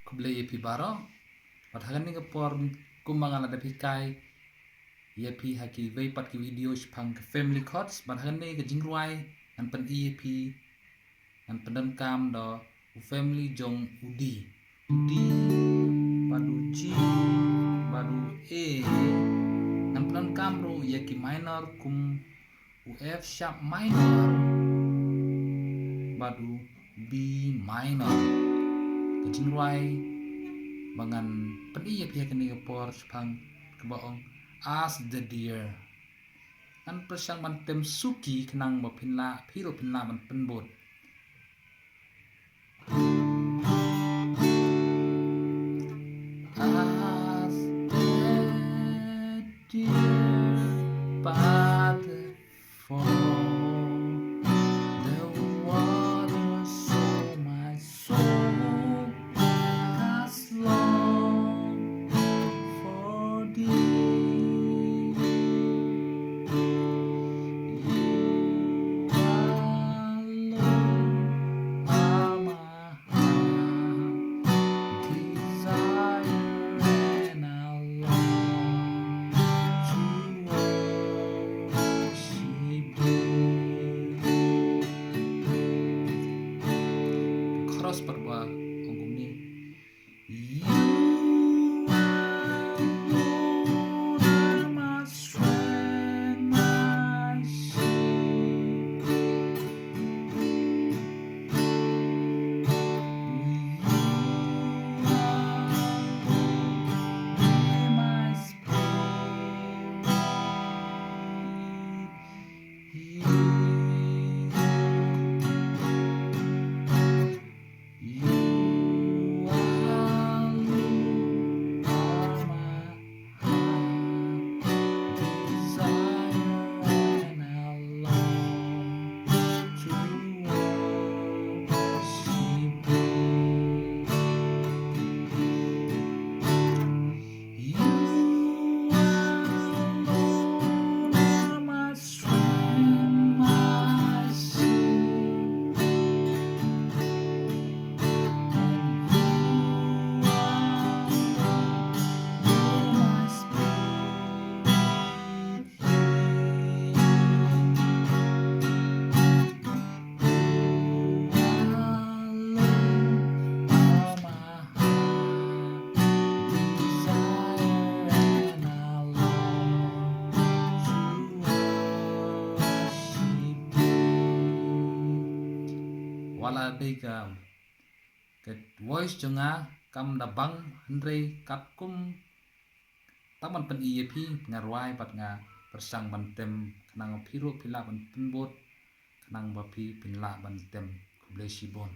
kuble yepi baro pathagan ni por kumbangan ada pikai yepi haki vei pat ki video pang family cots pathagan ni ke jingruai an pen yepi an pendam kam do family jong udi padu G padu A an pendam kam ro yeki minor kum F sharp minor padu B minor ke jingruai bangan pen yepi haki ni ke por pang kebaong as the deer an persang man tem suki kenang mo pinla piro pinla man penbot as the deer panted for the water, so my soul has longed for thee. Cross perba onggung ni you are my strength, my shield. My spirit, you alone are my heart desire, and I long to worship thee. You alone are my strength, my shield, and you alone my spirit. You alone are my heart desire, and I long to worship thee. Wala bega ke voice jonga kam da bang andre kat kum taman pen EAP ngarwai pat nga persang bantem kenang piro pila ban penbot kenang bapi pinla bantem kuble sibon.